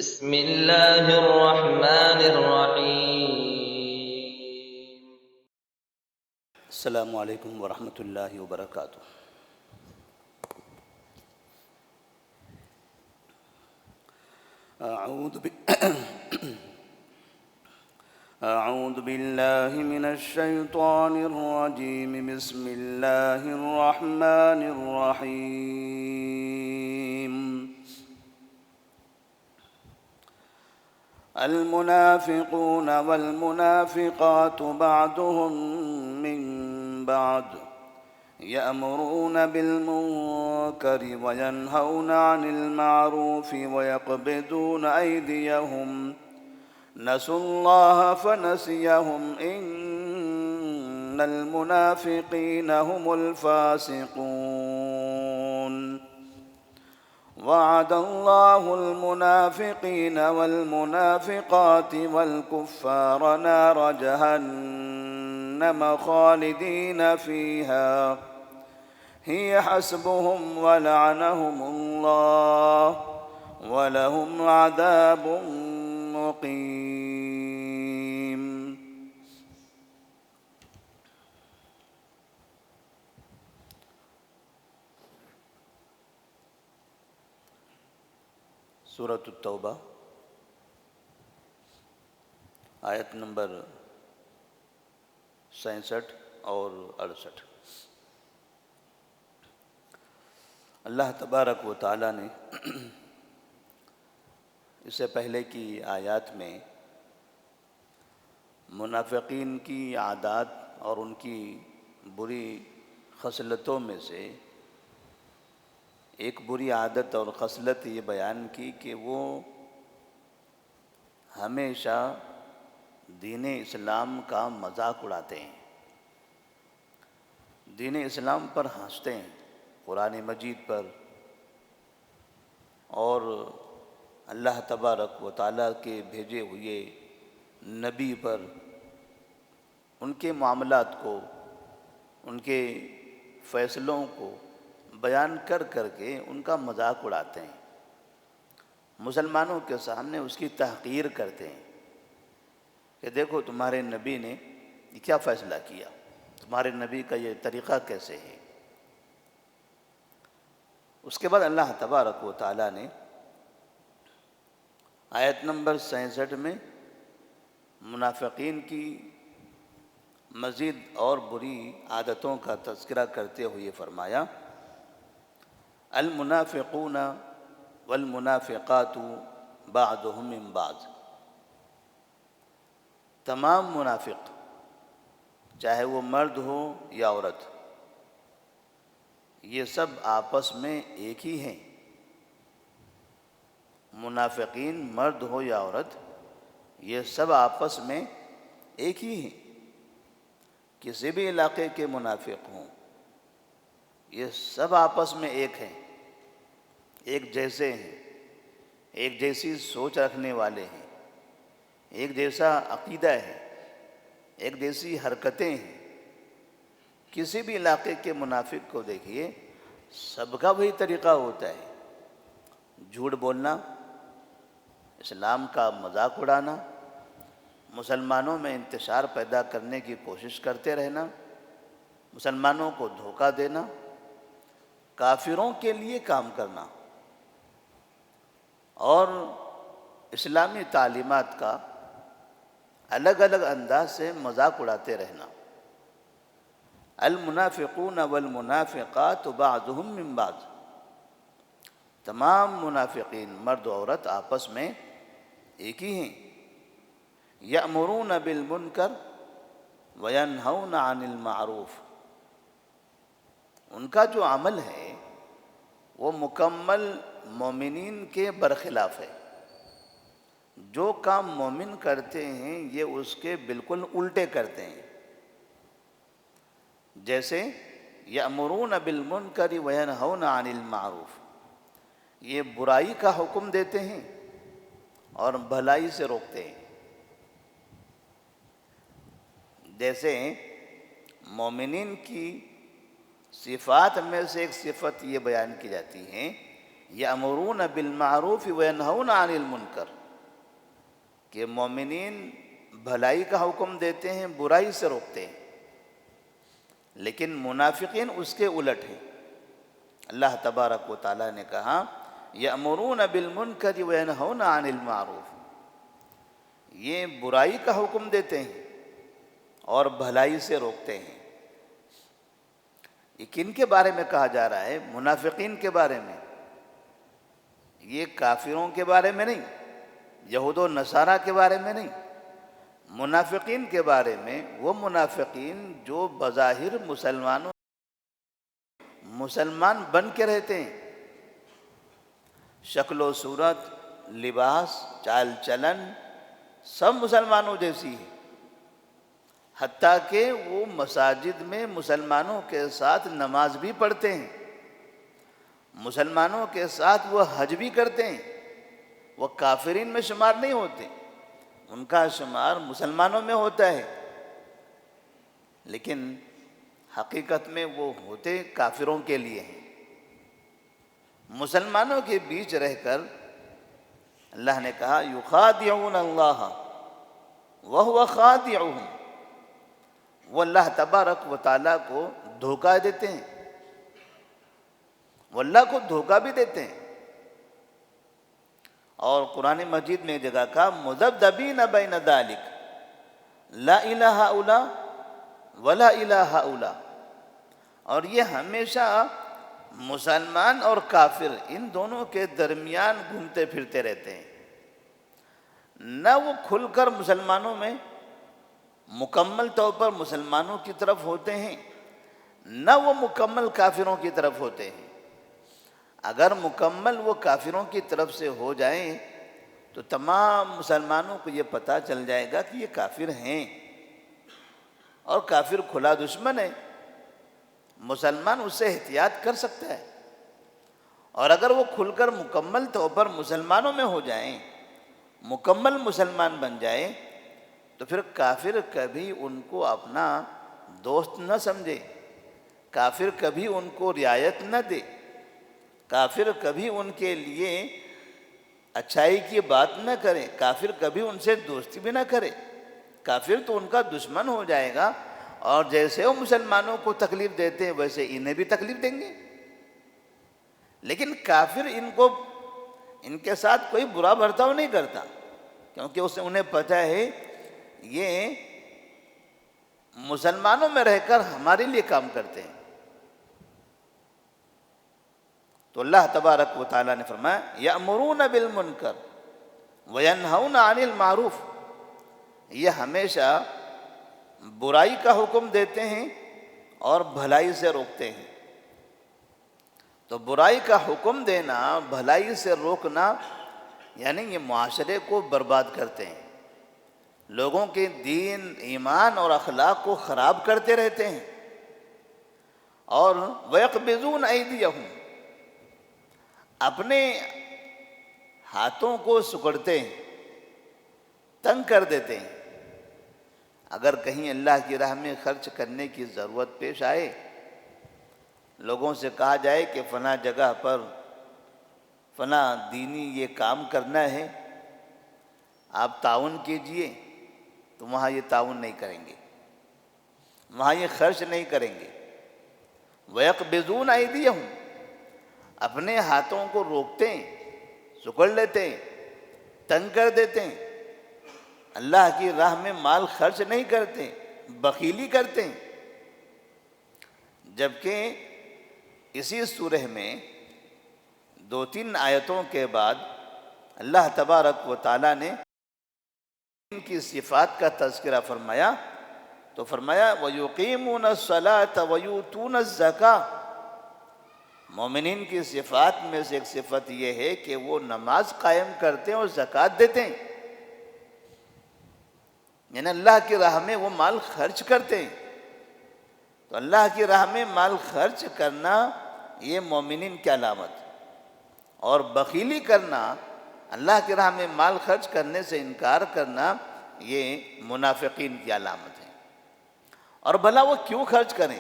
بسم اللہ الرحمن الرحیم. السلام علیکم ورحمۃ اللہ وبرکاتہ. اعوذ باللہ من الشیطان الرجیم. بسم اللہ الرحمن الرحیم. المنافقون والمنافقات بعضهم من بعض يأمرون بالمنكر وينهون عن المعروف ويقبضون أيديهم نسوا الله فنسيهم إن المنافقين هم الفاسقون. وعد الله المنافقين والمنافقات والكفار نار جهنم خالدين فيها هي حسبهم ولعنهم الله ولهم عذاب مقيم. سورۃ التوبہ آیت نمبر 67 اور 68. اللہ تبارک و تعالیٰ نے اس سے پہلے کی آیات میں منافقین کی عادات اور ان کی بری خصلتوں میں سے ایک بری عادت اور خصلت یہ بیان کی کہ وہ ہمیشہ دین اسلام کا مذاق اڑاتے ہیں، دین اسلام پر ہنستے ہیں، قرآن مجید پر اور اللہ تبارک و تعالیٰ کے بھیجے ہوئے نبی پر، ان کے معاملات کو، ان کے فیصلوں کو بیان کر کر کے ان کا مذاق اڑاتے ہیں، مسلمانوں کے سامنے اس کی تحقیر کرتے ہیں کہ دیکھو تمہارے نبی نے یہ کیا فیصلہ کیا، تمہارے نبی کا یہ طریقہ کیسے ہے. اس کے بعد اللہ تبارک و تعالیٰ نے آیت نمبر 66 میں منافقین کی مزید اور بری عادتوں کا تذکرہ کرتے ہوئے فرمایا المنافقون والمنافقات بعضهم من بعض. تمام منافق چاہے وہ مرد ہو یا عورت، یہ سب آپس میں ایک ہی ہیں. منافقین مرد ہو یا عورت یہ سب آپس میں ایک ہی ہیں. کسی بھی علاقے کے منافق ہوں یہ سب آپس میں ایک ہیں، ایک جیسے ہیں، ایک جیسی سوچ رکھنے والے ہیں، ایک جیسا عقیدہ ہے، ایک جیسی حرکتیں ہیں. کسی بھی علاقے کے منافق کو دیکھیے سب کا وہی طریقہ ہوتا ہے، جھوٹ بولنا، اسلام کا مذاق اڑانا، مسلمانوں میں انتشار پیدا کرنے کی کوشش کرتے رہنا، مسلمانوں کو دھوکہ دینا، کافروں کے لیے کام کرنا اور اسلامی تعلیمات کا الگ الگ انداز سے مذاق اڑاتے رہنا. المنافقون والمنافقات بعضهم من بعض. تمام منافقین مرد و عورت آپس میں ایک ہی ہیں. یأمرون بالمنکر وینہون عن المعروف. ان کا جو عمل ہے وہ مکمل مومنین کے برخلاف ہے. جو کام مومن کرتے ہیں یہ اس کے بالکل الٹے کرتے ہیں. جیسے یأمرون بالمنکر وینہون عن المعروف، یہ برائی کا حکم دیتے ہیں اور بھلائی سے روکتے ہیں. جیسے مومنین کی صفات میں سے ایک صفت یہ بیان کی جاتی ہے یأمرون بالمعروف وینہون عن المنکر، کہ مومنین بھلائی کا حکم دیتے ہیں، برائی سے روکتے ہیں، لیکن منافقین اس کے الٹ ہیں۔ اللہ تبارک و تعالیٰ نے کہا یأمرون بالمنکر وینہون عن المعروف، یہ برائی کا حکم دیتے ہیں اور بھلائی سے روکتے ہیں۔ یہ کن کے بارے میں کہا جا رہا ہے؟ منافقین کے بارے میں، یہ کافروں کے بارے میں نہیں، یہود و نصارہ کے بارے میں نہیں، منافقین کے بارے میں۔ وہ منافقین جو بظاہر مسلمان بن کے رہتے ہیں، شکل و صورت، لباس، چال چلن سب مسلمانوں جیسی ہے، حتیٰ کہ وہ مساجد میں مسلمانوں کے ساتھ نماز بھی پڑھتے ہیں، مسلمانوں کے ساتھ وہ حج بھی کرتے ہیں، وہ کافرین میں شمار نہیں ہوتے، ان کا شمار مسلمانوں میں ہوتا ہے، لیکن حقیقت میں وہ ہوتے کافروں کے لیے ہیں۔ مسلمانوں کے بیچ رہ کر اللہ نے کہا یخادعون اللہ وہو خادعہم، وہ اللہ تبارک و تعالیٰ کو دھوکہ دیتے ہیں، وہ اللہ کو دھوکہ بھی دیتے ہیں۔ اور قرآن مجید میں ایک جگہ کہا مذبذبین بین ذالک لا الہ ہؤلاء ولا الہ ہؤلاء، اور یہ ہمیشہ مسلمان اور کافر ان دونوں کے درمیان گھومتے پھرتے رہتے ہیں، نہ وہ کھل کر مسلمانوں میں مکمل طور پر مسلمانوں کی طرف ہوتے ہیں، نہ وہ مکمل کافروں کی طرف ہوتے ہیں۔ اگر مکمل وہ کافروں کی طرف سے ہو جائیں تو تمام مسلمانوں کو یہ پتہ چل جائے گا کہ یہ کافر ہیں، اور کافر کھلا دشمن ہے، مسلمان اس سے احتیاط کر سکتا ہے۔ اور اگر وہ کھل کر مکمل طور پر مسلمانوں میں ہو جائیں، مکمل مسلمان بن جائیں، تو پھر کافر کبھی ان کو اپنا دوست نہ سمجھے، کافر کبھی ان کو رعایت نہ دے، کافر کبھی ان کے لیے اچھائی کی بات نہ کرے، کافر کبھی ان سے دوستی بھی نہ کرے، کافر تو ان کا دشمن ہو جائے گا، اور جیسے وہ مسلمانوں کو تکلیف دیتے ہیں ویسے انہیں بھی تکلیف دیں گے۔ لیکن کافر ان کے ساتھ کوئی برا برتاؤ نہیں کرتا، کیونکہ انہیں پتہ ہے یہ مسلمانوں میں رہ کر ہمارے لیے کام کرتے ہیں۔ تو اللہ تبارک و تعالیٰ نے فرمایا یأمرون بالمنکر وینہون عن المعروف، یہ ہمیشہ برائی کا حکم دیتے ہیں اور بھلائی سے روکتے ہیں۔ تو برائی کا حکم دینا، بھلائی سے روکنا، یعنی یہ معاشرے کو برباد کرتے ہیں، لوگوں کے دین، ایمان اور اخلاق کو خراب کرتے رہتے ہیں۔ اور وَيَقْبِضُونَ أَيْدِيَهُمْ، اپنے ہاتھوں کو سکڑتے ہیں، تنگ کر دیتے ہیں۔ اگر کہیں اللہ کی راہ میں خرچ کرنے کی ضرورت پیش آئے، لوگوں سے کہا جائے کہ فلاں جگہ پر فلاں دینی یہ کام کرنا ہے، آپ تعاون کیجئے، تو وہاں یہ تعاون نہیں کریں گے، وہاں یہ خرچ نہیں کریں گے۔ وَيَقْبِضُونَ أَيْدِيَهُمْ، اپنے ہاتھوں کو روکتے ہیں، سکڑ لیتے ہیں، تنگ کر دیتے ہیں، اللہ کی راہ میں مال خرچ نہیں کرتے، بخیلی کرتے ہیں۔ جبکہ اسی سورہ میں 2-3 آیتوں کے بعد اللہ تبارک و تعالیٰ نے ان کی صفات کا تذکرہ فرمایا، تو فرمایا وَيُقِيمُونَ الصَّلَاةَ وَيُؤْتُونَ الزَّكَاةَ، مومنین کی صفات میں سے ایک صفت یہ ہے کہ وہ نماز قائم کرتے ہیں اور زکوٰۃ دیتے ہیں، یعنی اللہ کی راہ میں وہ مال خرچ کرتے ہیں۔ تو اللہ کی راہ میں مال خرچ کرنا یہ مومنین کی علامت، اور بخیلی کرنا، اللہ کی راہ میں مال خرچ کرنے سے انکار کرنا، یہ منافقین کی علامت ہے۔ اور بھلا وہ کیوں خرچ کریں؟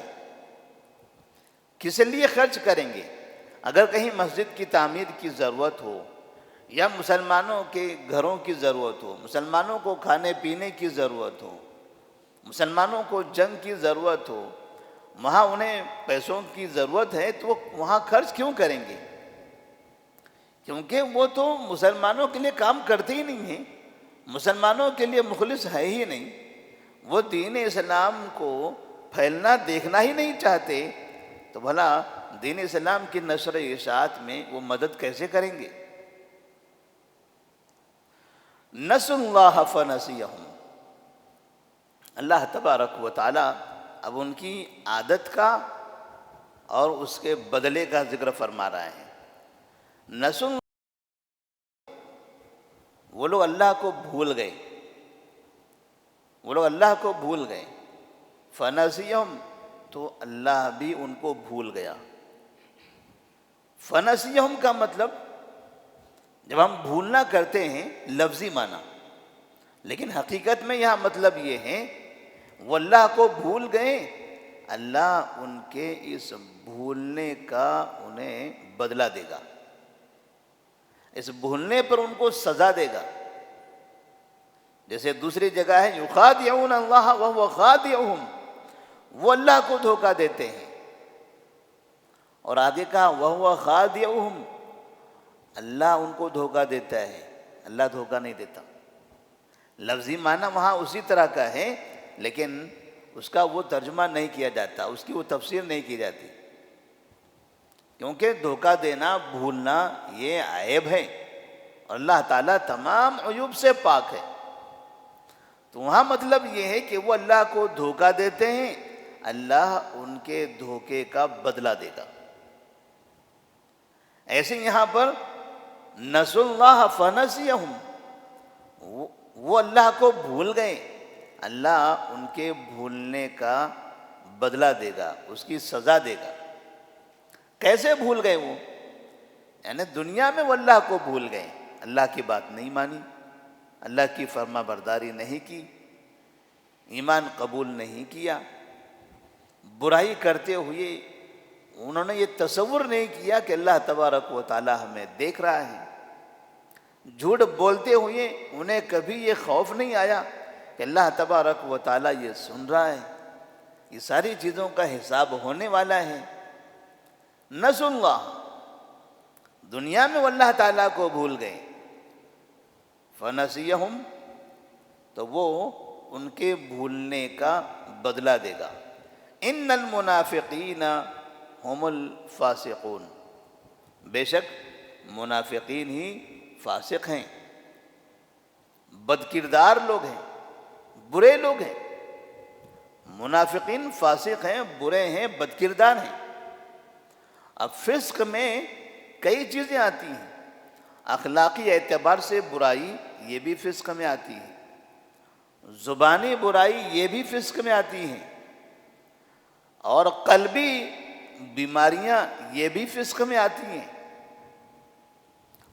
کس لیے خرچ کریں گے؟ اگر کہیں مسجد کی تعمیر کی ضرورت ہو یا مسلمانوں کے گھروں کی ضرورت ہو، مسلمانوں کو کھانے پینے کی ضرورت ہو، مسلمانوں کو جنگ کی ضرورت ہو، وہاں انہیں پیسوں کی ضرورت ہے تو وہ وہاں خرچ کیوں کریں گے؟ کیونکہ وہ تو مسلمانوں کے لیے کام کرتے ہی نہیں ہیں، مسلمانوں کے لیے مخلص ہے ہی نہیں، وہ دین اسلام کو پھیلنا دیکھنا ہی نہیں چاہتے، تو بھلا دین اسلام کی نشر اشاعت میں وہ مدد کیسے کریں گے؟ نسوا اللہ فنسیہم، اللہ تبارک و تعالی اب ان کی عادت کا اور اس کے بدلے کا ذکر فرما رہا ہے۔ نسوا، وہ لوگ اللہ کو بھول گئے، وہ لوگ اللہ کو بھول گئے، فنسیہم، تو اللہ بھی ان کو بھول گیا۔ فنسیہم کا مطلب، جب ہم بھولنا کرتے ہیں لفظی معنی، لیکن حقیقت میں یہاں مطلب یہ ہے وہ اللہ کو بھول گئے، اللہ ان کے اس بھولنے کا انہیں بدلہ دے گا، اس بھولنے پر ان کو سزا دے گا۔ جیسے دوسری جگہ ہے یخادعون اللہ وہو خادعہم، وہ اللہ کو دھوکہ دیتے ہیں، اور آگے کہا وہو خادعہم، اللہ ان کو دھوکہ دیتا ہے، اللہ دھوکہ نہیں دیتا۔ لفظی معنی وہاں اسی طرح کا ہے، لیکن اس کا وہ ترجمہ نہیں کیا جاتا، اس کی وہ تفسیر نہیں کی جاتی، کیونکہ دھوکہ دینا، بھولنا یہ عیب ہے، اور اللہ تعالیٰ تمام عیوب سے پاک ہے۔ تو وہاں مطلب یہ ہے کہ وہ اللہ کو دھوکہ دیتے ہیں، اللہ ان کے دھوکے کا بدلہ دے گا۔ ایسے یہاں پر نسوا اللہ فنسیہم، وہ اللہ کو بھول گئے، اللہ ان کے بھولنے کا بدلہ دے گا، اس کی سزا دے گا۔ کیسے بھول گئے وہ؟ یعنی دنیا میں وہ اللہ کو بھول گئے، اللہ کی بات نہیں مانی، اللہ کی فرما برداری نہیں کی، ایمان قبول نہیں کیا، برائی کرتے ہوئے انہوں نے یہ تصور نہیں کیا کہ اللہ تبارک و تعالی ہمیں دیکھ رہا ہے، جھوٹ بولتے ہوئے انہیں کبھی یہ خوف نہیں آیا کہ اللہ تبارک و تعالی یہ سن رہا ہے، یہ ساری چیزوں کا حساب ہونے والا ہے۔ نسوا اللہ، دنیا میں وہ اللہ تعالیٰ کو بھول گئے، فنسیہم، تو وہ ان کے بھولنے کا بدلہ دے گا۔ ان المنافقین ہم الفاسقون، بے شک منافقین ہی فاسق ہیں، بد کردار لوگ ہیں، برے لوگ ہیں۔ منافقین فاسق ہیں، برے ہیں، بد کردار ہیں۔ اب فسق میں کئی چیزیں آتی ہیں، اخلاقی اعتبار سے برائی یہ بھی فسق میں آتی ہے، زبانی برائی یہ بھی فسق میں آتی ہیں، اور قلبی بیماریاں یہ بھی فسق میں آتی ہیں،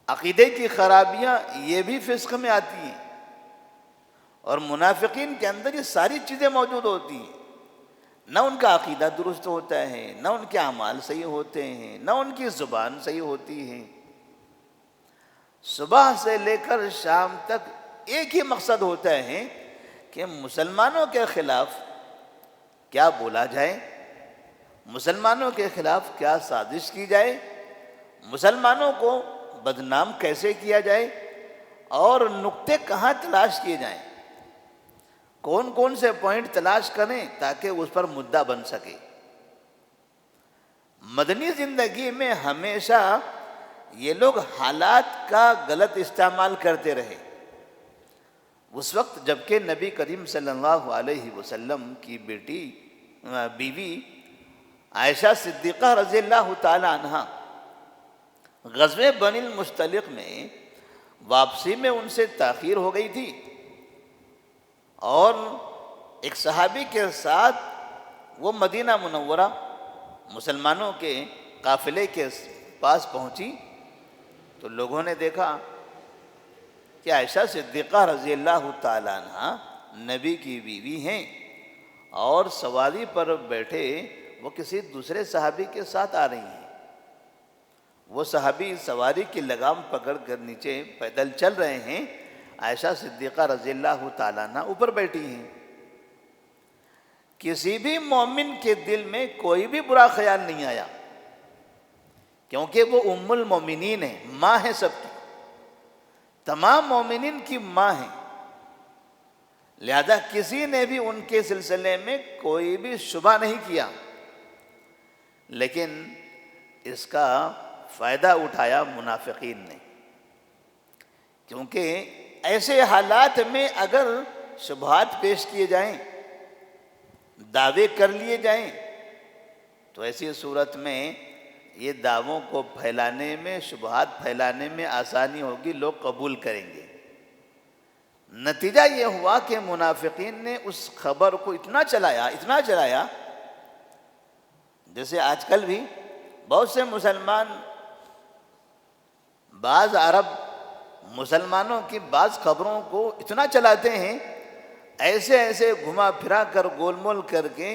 عقیدے کی خرابیاں یہ بھی فسق میں آتی ہیں، اور منافقین کے اندر یہ ساری چیزیں موجود ہوتی ہیں۔ نہ ان کا عقیدہ درست ہوتا ہے، نہ ان کے اعمال صحیح ہوتے ہیں، نہ ان کی زبان صحیح ہوتی ہے۔ صبح سے لے کر شام تک ایک ہی مقصد ہوتا ہے کہ مسلمانوں کے خلاف کیا بولا جائے، مسلمانوں کے خلاف کیا سازش کی جائے، مسلمانوں کو بدنام کیسے کیا جائے، اور نقطے کہاں تلاش کیے جائیں، کون کون سے پوائنٹ تلاش کریں تاکہ اس پر مدعا بن سکے۔ مدنی زندگی میں ہمیشہ یہ لوگ حالات کا غلط استعمال کرتے رہے۔ اس وقت جبکہ نبی کریم صلی اللہ علیہ وسلم کی بیوی عائشہ صدیقہ رضی اللہ تعالی عنہ غزوہ بنی المصطلق میں واپسی میں ان سے تاخیر ہو گئی تھی، اور ایک صحابی کے ساتھ وہ مدینہ منورہ مسلمانوں کے قافلے کے پاس پہنچی، تو لوگوں نے دیکھا کہ عائشہ صدیقہ رضی اللہ تعالیٰ عنہ نبی کی بیوی ہیں، اور سواری پر بیٹھے وہ کسی دوسرے صحابی کے ساتھ آ رہی ہیں۔ وہ صحابی سواری کی لگام پکڑ کر نیچے پیدل چل رہے ہیں، عائشہ صدیقہ رضی اللہ تعالیٰ عنہ اوپر بیٹھی ہیں۔ کسی بھی مومن کے دل میں کوئی بھی برا خیال نہیں آیا، کیونکہ وہ ام المومنین ہیں، ماں ہے سب کی، تمام مومنین کی ماں ہے، لہذا کسی نے بھی ان کے سلسلے میں کوئی بھی شبہ نہیں کیا، لیکن اس کا فائدہ اٹھایا منافقین نے، کیونکہ ایسے حالات میں اگر شبہات پیش کیے جائیں، دعوے کر لیے جائیں، تو ایسی صورت میں یہ دعووں کو پھیلانے میں، شبہات پھیلانے میں آسانی ہوگی، لوگ قبول کریں گے۔ نتیجہ یہ ہوا کہ منافقین نے اس خبر کو اتنا چلایا، جیسے آج کل بھی بہت سے مسلمان، بعض عرب مسلمانوں کی بعض خبروں کو اتنا چلاتے ہیں، ایسے گھما پھرا کر، گول مول کر کے،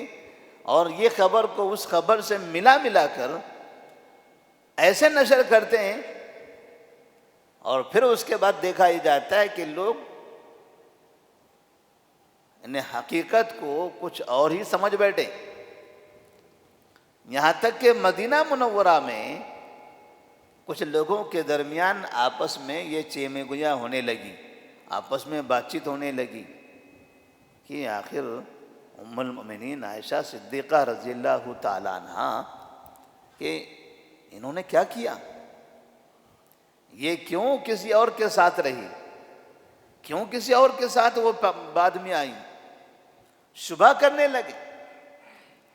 اور یہ خبر کو اس خبر سے ملا کر ایسے نشر کرتے ہیں، اور پھر اس کے بعد دیکھا ہی جاتا ہے کہ لوگ انہیں حقیقت کو کچھ اور ہی سمجھ بیٹھے۔ یہاں تک کہ مدینہ منورہ میں کچھ لوگوں کے درمیان آپس میں یہ چیمے گویاں ہونے لگی، آپس میں بات چیت ہونے لگی کہ آخر ام المؤمنین عائشہ صدیقہ رضی اللہ تعالیٰ عنہ کہ انہوں نے کیا کیا، یہ کیوں کسی اور کے ساتھ رہی، کیوں کسی اور کے ساتھ وہ بعد میں آئی، شبہ کرنے لگے،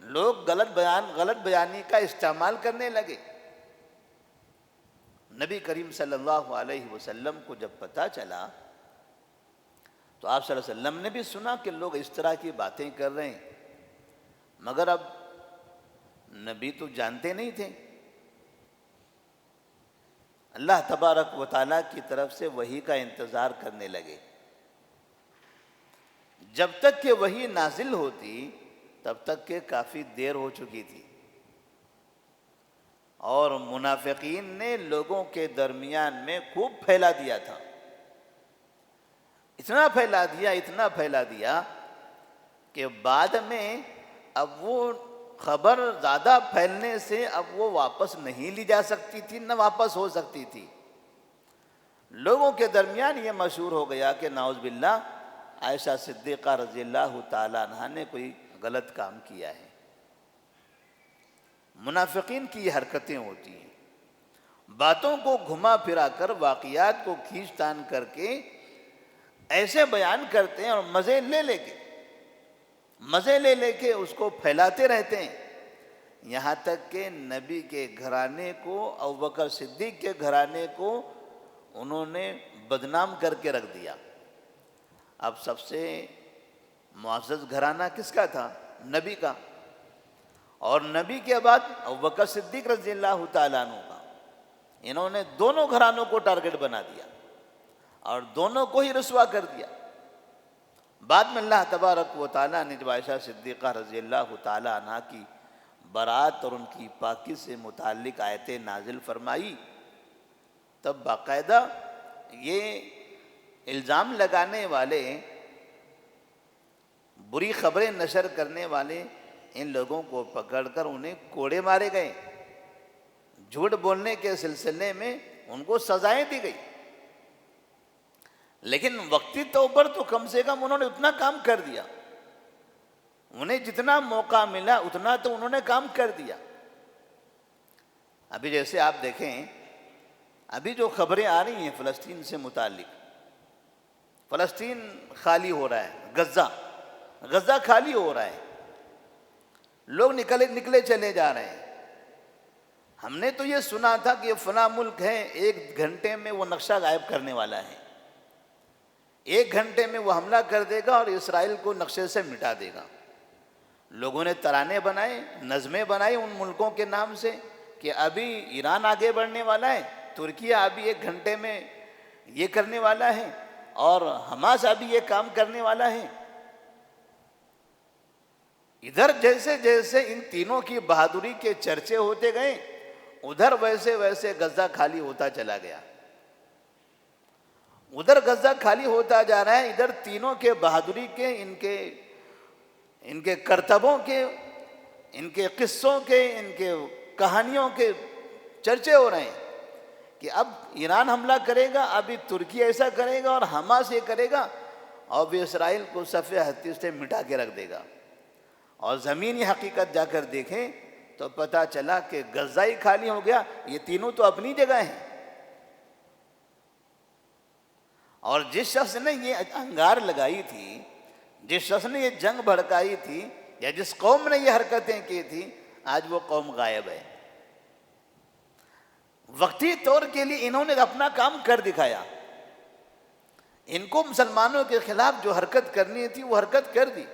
لوگ غلط بیانی کا استعمال کرنے لگے۔ نبی کریم صلی اللہ علیہ وسلم کو جب پتہ چلا تو آپ صلی اللہ علیہ وسلم نے بھی سنا کہ لوگ اس طرح کی باتیں کر رہے ہیں، مگر اب نبی تو جانتے نہیں تھے، اللہ تبارک و تعالیٰ کی طرف سے وحی کا انتظار کرنے لگے۔ جب تک کہ وحی نازل ہوتی تب تک کہ کافی دیر ہو چکی تھی، اور منافقین نے لوگوں کے درمیان میں خوب پھیلا دیا تھا، اتنا پھیلا دیا کہ بعد میں اب وہ خبر زیادہ پھیلنے سے اب وہ واپس نہیں لی جا سکتی تھی، نہ واپس ہو سکتی تھی۔ لوگوں کے درمیان یہ مشہور ہو گیا کہ نعوذ باللہ عائشہ صدیقہ رضی اللہ تعالیٰ عنہ نے کوئی غلط کام کیا ہے۔ منافقین کی یہ حرکتیں ہوتی ہیں، باتوں کو گھما پھرا کر، واقعات کو کھینچ تان کر کے ایسے بیان کرتے ہیں، اور مزے لے کے اس کو پھیلاتے رہتے ہیں، یہاں تک کہ نبی کے گھرانے کو، ابوبکر صدیق کے گھرانے کو انہوں نے بدنام کر کے رکھ دیا۔ اب سب سے معزز گھرانہ کس کا تھا؟ نبی کا، اور نبی کے بعد ابوبکر صدیق رضی اللہ تعالیٰ عنہ کا۔ انہوں نے دونوں گھرانوں کو ٹارگٹ بنا دیا اور دونوں کو ہی رسوا کر دیا۔ بعد میں اللہ تبارک و تعالیٰ نے جب عائشہ صدیقہ رضی اللہ تعالیٰ عنہ کی برات اور ان کی پاکی سے متعلق آیتیں نازل فرمائی، تب باقاعدہ یہ الزام لگانے والے، بری خبریں نشر کرنے والے ان لوگوں کو پکڑ کر انہیں کوڑے مارے گئے، جھوٹ بولنے کے سلسلے میں ان کو سزائیں دی گئی۔ لیکن وقتی طور پر تو کم سے کم انہوں نے اتنا کام کر دیا، انہیں جتنا موقع ملا اتنا تو انہوں نے کام کر دیا۔ ابھی جیسے آپ دیکھیں، ابھی جو خبریں آ رہی ہیں فلسطین سے متعلق، فلسطین خالی ہو رہا ہے، غزہ خالی ہو رہا ہے، لوگ نکلے چلے جا رہے ہیں۔ ہم نے تو یہ سنا تھا کہ یہ فلاں ملک ہے، 1 گھنٹے میں وہ نقشہ غائب کرنے والا ہے، 1 گھنٹے میں وہ حملہ کر دے گا اور اسرائیل کو نقشے سے مٹا دے گا۔ لوگوں نے ترانے بنائے، نظمیں بنائی ان ملکوں کے نام سے کہ ابھی ایران آگے بڑھنے والا ہے، ترکیہ ابھی 1 گھنٹے میں یہ کرنے والا ہے، اور حماس ابھی یہ کام کرنے والا ہے۔ ادھر جیسے ان تینوں کی بہادری کے چرچے ہوتے گئے، ادھر ویسے ویسے غزہ خالی ہوتا چلا گیا، ادھر غزہ خالی ہوتا جا رہا ہے، ادھر تینوں کے بہادری کے، ان کے کرتبوں کے، ان کے قصوں کے، ان کے کہانیوں کے چرچے ہو رہے ہیں کہ اب ایران حملہ کرے گا، ابھی ترکی ایسا کرے گا، اور حماس یہ کرے گا، اور بھی اسرائیل کو صفِ ہستی سے مٹا کے رکھ دے گا۔ اور زمینی حقیقت جا کر دیکھیں تو پتہ چلا کہ غزہ ہی خالی ہو گیا، یہ تینوں تو اپنی جگہ ہیں۔ اور جس شخص نے یہ انگار لگائی تھی، جس شخص نے یہ جنگ بھڑکائی تھی، یا جس قوم نے یہ حرکتیں کی تھی، آج وہ قوم غائب ہے۔ وقتی طور کے لیے انہوں نے اپنا کام کر دکھایا، ان کو مسلمانوں کے خلاف جو حرکت کرنی تھی وہ حرکت کر دی،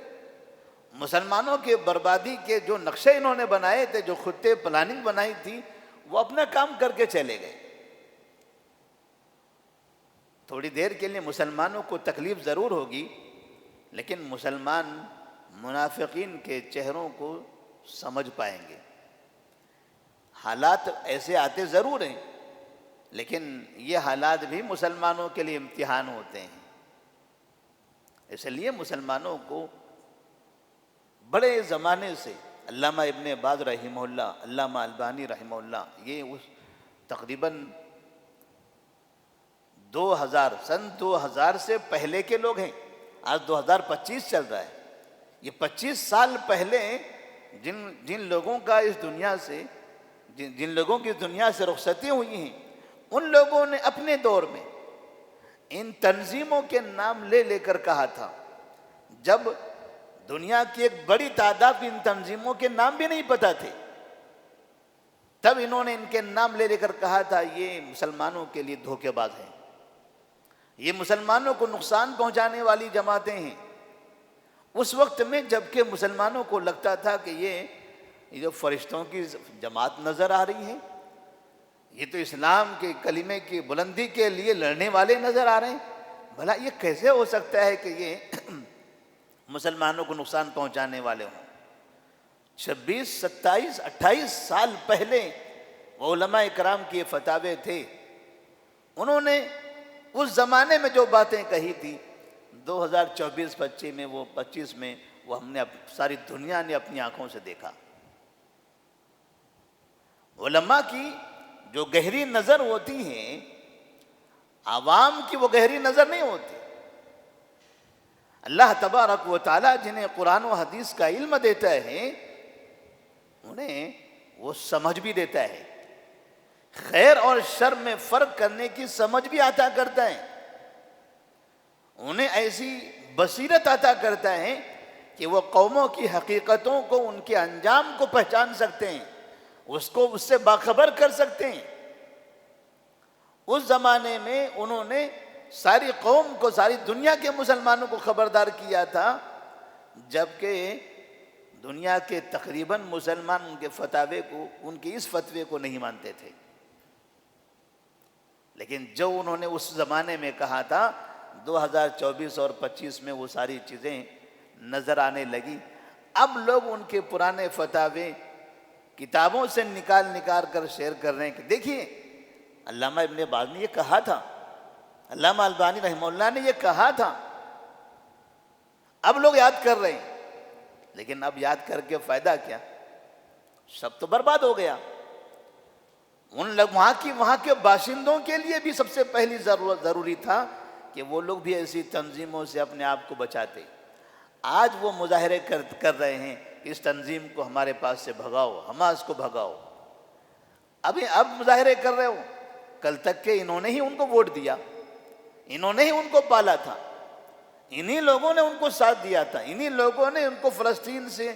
مسلمانوں کے بربادی کے جو نقشے انہوں نے بنائے تھے، جو خطے پلاننگ بنائی تھی، وہ اپنا کام کر کے چلے گئے۔ تھوڑی دیر کے لیے مسلمانوں کو تکلیف ضرور ہوگی، لیکن مسلمان منافقین کے چہروں کو سمجھ پائیں گے۔ حالات ایسے آتے ضرور ہیں، لیکن یہ حالات بھی مسلمانوں کے لیے امتحان ہوتے ہیں۔ اس لیے مسلمانوں کو بڑے زمانے سے علامہ ابن باز رحمہ اللہ، علامہ البانی رحمہ اللہ، یہ اس تقریباً 2000 سے پہلے کے لوگ ہیں۔ آج 2025 چل رہا ہے، یہ 25 سال پہلے جن لوگوں کا اس دنیا سے، جن لوگوں کی دنیا سے رخصتی ہوئی ہیں، ان لوگوں نے اپنے دور میں ان تنظیموں کے نام لے لے کر کہا تھا، جب دنیا کی ایک بڑی تعداد ان تنظیموں کے نام بھی نہیں پتہ تھے، تب انہوں نے ان کے نام لے لے کر کہا تھا یہ مسلمانوں کے لیے دھوکے باز ہیں، یہ مسلمانوں کو نقصان پہنچانے والی جماعتیں ہیں۔ اس وقت میں جبکہ مسلمانوں کو لگتا تھا کہ یہ جو فرشتوں کی جماعت نظر آ رہی ہے، یہ تو اسلام کے کلمے کی بلندی کے لیے لڑنے والے نظر آ رہے ہیں، بھلا یہ کیسے ہو سکتا ہے کہ یہ مسلمانوں کو نقصان پہنچانے والے ہوں۔ 26، 27، 28 سال پہلے علماء کرام کے فتاوے تھے، انہوں نے اس زمانے میں جو باتیں کہی تھی، 2024-25 میں وہ ہم نے ساری دنیا نے اپنی آنکھوں سے دیکھا۔ علماء کی جو گہری نظر ہوتی ہیں، عوام کی وہ گہری نظر نہیں ہوتی۔ اللہ تبارک و تعالی جنہیں قرآن و حدیث کا علم دیتا ہے، انہیں وہ سمجھ بھی دیتا ہے، خیر اور شر میں فرق کرنے کی سمجھ بھی عطا کرتا ہے، انہیں ایسی بصیرت عطا کرتا ہے کہ وہ قوموں کی حقیقتوں کو، ان کے انجام کو پہچان سکتے ہیں، اس سے باخبر کر سکتے ہیں۔ اس زمانے میں انہوں نے ساری قوم کو، ساری دنیا کے مسلمانوں کو خبردار کیا تھا، جبکہ دنیا کے تقریباً مسلمان ان کے فتوے کو، ان کے اس فتوے کو نہیں مانتے تھے، لیکن جو انہوں نے اس زمانے میں کہا تھا، 2024 اور 25 میں وہ ساری چیزیں نظر آنے لگی۔ اب لوگ ان کے پرانے فتوے کتابوں سے نکال کر شیئر کر رہے ہیں کہ دیکھیے علامہ ابن باز نے یہ کہا تھا، علامہ البانی رحمہ اللہ نے یہ کہا تھا۔ اب لوگ یاد کر رہے ہیں، لیکن اب یاد کر کے فائدہ کیا؟ سب تو برباد ہو گیا۔ ان لوگ وہاں کے باشندوں کے لیے بھی سب سے پہلی ضروری تھا کہ وہ لوگ بھی ایسی تنظیموں سے اپنے آپ کو بچاتے۔ آج وہ مظاہرے کر رہے ہیں کہ اس تنظیم کو ہمارے پاس سے بھگاؤ، حماس کو بھگاؤ۔ اب مظاہرے کر رہے ہو، کل تک کہ انہوں نے ہی ان کو ووٹ دیا، انہوں نے ہی ان کو پالا تھا، انہی لوگوں نے ان کو ساتھ دیا تھا، انہی لوگوں نے ان کو فلسطین سے،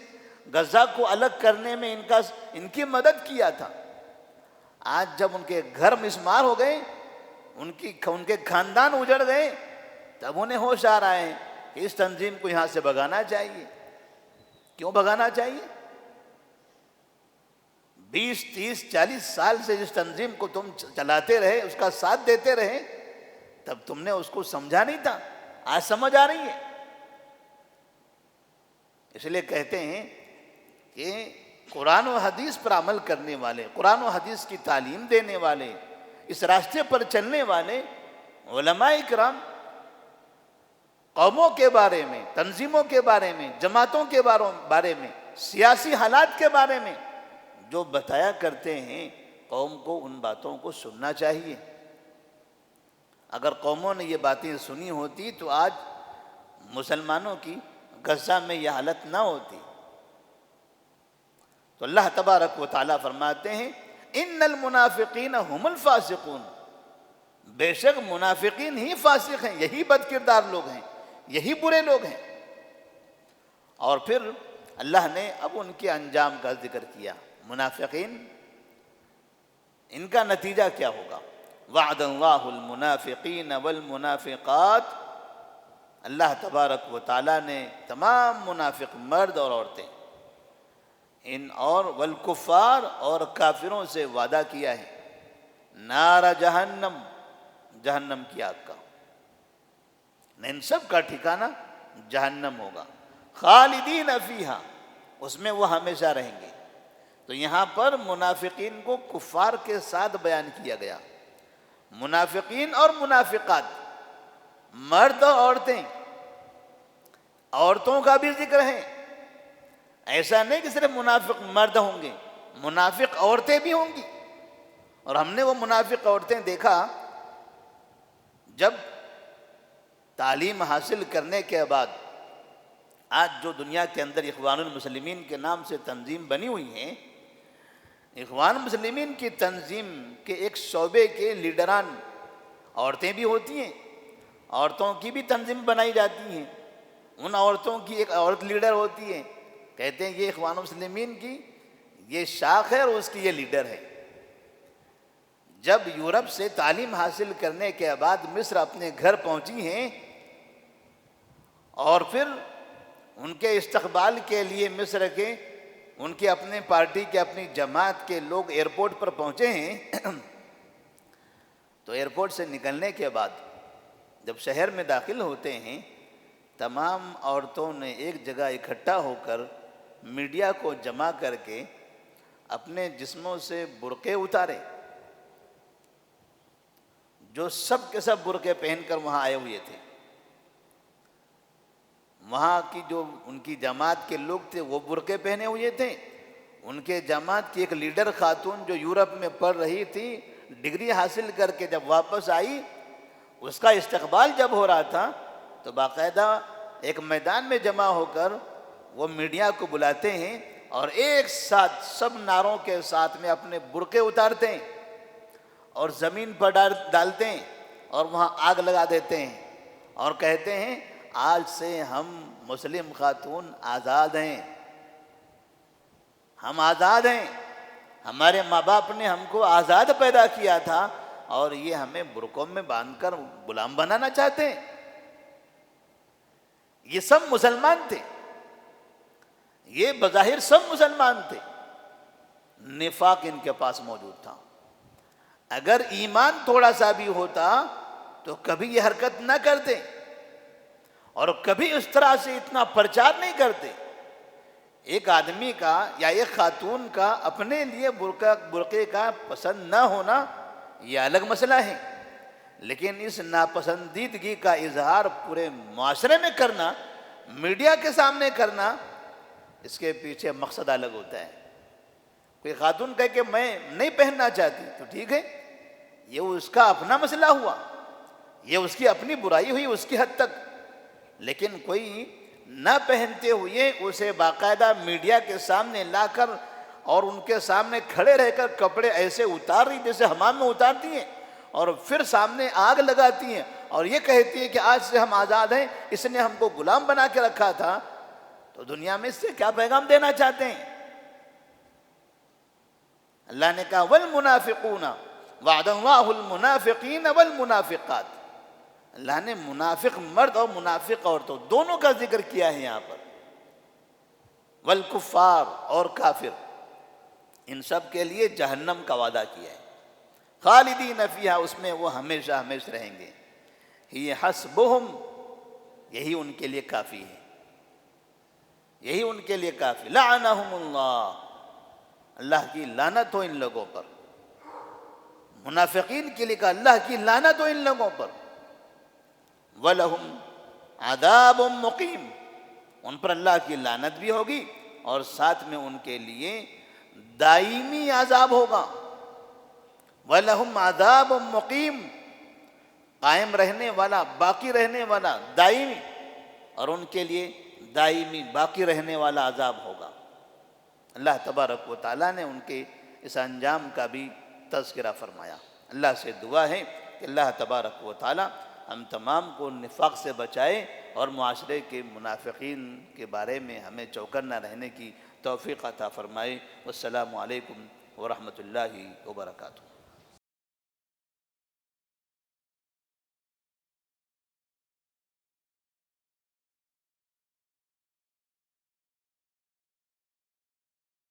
غزہ کو الگ کرنے میں ان کی مدد کیا تھا۔ آج جب ان کے گھر مسمار ہو گئے، ان کے خاندان اجڑ گئے، تب انہیں ہوش آ رہا ہے کہ اس تنظیم کو یہاں سے بھگانا چاہیے۔ کیوں بھگانا چاہیے؟ 20، 30، 40 سال سے جس تنظیم کو تم چلاتے رہے، اس کا ساتھ دیتے رہے، تب تم نے اس کو سمجھا نہیں تھا، آج سمجھ آ رہی ہے۔ اس لیے کہتے ہیں کہ قرآن و حدیث پر عمل کرنے والے، قرآن و حدیث کی تعلیم دینے والے، اس راستے پر چلنے والے علماء کرام قوموں کے بارے میں، تنظیموں کے بارے میں، جماعتوں کے بارے میں، سیاسی حالات کے بارے میں جو بتایا کرتے ہیں، قوم کو ان باتوں کو سننا چاہیے۔ اگر قوموں نے یہ باتیں سنی ہوتی تو آج مسلمانوں کی غزہ میں یہ حالت نہ ہوتی۔ تو اللہ تبارک و تعالیٰ فرماتے ہیں ان المنافقین هم الفاسقون، بے شک منافقین ہی فاسق ہیں، یہی بد کردار لوگ ہیں، یہی برے لوگ ہیں۔ اور پھر اللہ نے اب ان کے انجام کا ذکر کیا۔ منافقین، ان کا نتیجہ کیا ہوگا؟ وعد اللہ المنافقین والمنافقات، اللہ تبارک و تعالیٰ نے تمام منافق مرد اور عورتیں اور والکفار اور کافروں سے وعدہ کیا ہے نار جہنم، جہنم کی آگ کا، ان سب کا ٹھکانہ جہنم ہوگا، خالدین فیہا، اس میں وہ ہمیشہ رہیں گے۔ تو یہاں پر منافقین کو کفار کے ساتھ بیان کیا گیا، منافقین اور منافقات، مرد اور عورتیں، عورتوں کا بھی ذکر ہے، ایسا نہیں کہ صرف منافق مرد ہوں گے، منافق عورتیں بھی ہوں گی۔ اور ہم نے وہ منافق عورتیں دیکھا جب تعلیم حاصل کرنے کے بعد آج جو دنیا کے اندر اخوان المسلمین کے نام سے تنظیم بنی ہوئی ہیں، اخوان المسلمین کی تنظیم کے ایک شعبے کے لیڈران عورتیں بھی ہوتی ہیں، عورتوں کی بھی تنظیم بنائی جاتی ہیں، ان عورتوں کی ایک عورت لیڈر ہوتی ہے، کہتے ہیں یہ اخوان المسلمین کی یہ شاخ ہے اور اس کی یہ لیڈر ہے۔ جب یورپ سے تعلیم حاصل کرنے کے بعد مصر اپنے گھر پہنچی ہیں اور پھر ان کے استقبال کے لیے مصر کے ان کے اپنے پارٹی کے اپنی جماعت کے لوگ ایئرپورٹ پر پہنچے ہیں، تو ایئرپورٹ سے نکلنے کے بعد جب شہر میں داخل ہوتے ہیں، تمام عورتوں نے ایک جگہ اکٹھا ہو کر میڈیا کو جمع کر کے اپنے جسموں سے برقعے اتارے، جو سب کے سب برقعے پہن کر وہاں آئے ہوئے تھے۔ وہاں کی جو ان کی جماعت کے لوگ تھے وہ برقعے پہنے ہوئے تھے، ان کے جماعت کی ایک لیڈر خاتون جو یورپ میں پڑھ رہی تھی، ڈگری حاصل کر کے جب واپس آئی، اس کا استقبال جب ہو رہا تھا تو باقاعدہ ایک میدان میں جمع ہو کر وہ میڈیا کو بلاتے ہیں اور ایک ساتھ سب نعروں کے ساتھ میں اپنے برقعے اتارتے ہیں اور زمین پر ڈالتے ہیں اور وہاں آگ لگا دیتے ہیں اور کہتے ہیں آج سے ہم مسلم خاتون آزاد ہیں، ہم آزاد ہیں، ہمارے ماں باپ نے ہم کو آزاد پیدا کیا تھا اور یہ ہمیں برقعوں میں باندھ کر غلام بنانا چاہتے ہیں۔ یہ سب مسلمان تھے، یہ بظاہر سب مسلمان تھے، نفاق ان کے پاس موجود تھا۔ اگر ایمان تھوڑا سا بھی ہوتا تو کبھی یہ حرکت نہ کرتے اور کبھی اس طرح سے اتنا پرچار نہیں کرتے۔ ایک آدمی کا یا ایک خاتون کا اپنے لیے برقعے کا پسند نہ ہونا یہ الگ مسئلہ ہے، لیکن اس ناپسندیدگی کا اظہار پورے معاشرے میں کرنا، میڈیا کے سامنے کرنا، اس کے پیچھے مقصد الگ ہوتا ہے۔ کوئی خاتون کہے کہ میں نہیں پہننا چاہتی تو ٹھیک ہے، یہ اس کا اپنا مسئلہ ہوا، یہ اس کی اپنی برائی ہوئی اس کی حد تک، لیکن کوئی نہ پہنتے ہوئے اسے باقاعدہ میڈیا کے سامنے لا کر اور ان کے سامنے کھڑے رہ کر کپڑے ایسے اتار رہی جیسے حمام میں اتارتی ہیں اور پھر سامنے آگ لگاتی ہیں اور یہ کہتی ہے کہ آج سے ہم آزاد ہیں، اس نے ہم کو غلام بنا کے رکھا تھا، تو دنیا میں اس سے کیا پیغام دینا چاہتے ہیں؟ اللہ نے کہا والمنافقون وعد اللہ المنافقین والمنافقات، اللہ نے منافق مرد اور منافق عورتوں دونوں کا ذکر کیا ہے یہاں پر، والکفار اور کافر، ان سب کے لیے جہنم کا وعدہ کیا ہے، خالدین فیہا، اس میں وہ ہمیشہ ہمیشہ رہیں گے، ہی حسبہم، یہی ان کے لیے کافی ہے، یہی ان کے لیے کافی، لعنہم اللہ، اللہ کی لعنت ہو ان لوگوں پر، منافقین کے لیے کہا اللہ کی لعنت ہو ان لوگوں پر، وَلَهُمْ عَذَابٌ مُقِيمٌ، ان پر اللہ کی لعنت بھی ہوگی اور ساتھ میں ان کے لیے دائمی عذاب ہوگا۔ وَلَهُمْ عَذَابٌ مُقِيمٌ، قائم رہنے والا، باقی رہنے والا، دائمی، اور ان کے لیے دائمی باقی رہنے والا عذاب ہوگا۔ اللہ تبارک و تعالیٰ نے ان کے اس انجام کا بھی تذکرہ فرمایا۔ اللہ سے دعا ہے کہ اللہ تبارک و تعالیٰ ہم تمام کو نفاق سے بچائے اور معاشرے کے منافقین کے بارے میں ہمیں چوکنا رہنے کی توفیق عطا فرمائے۔ والسلام علیکم ورحمۃ اللہ وبرکاتہ۔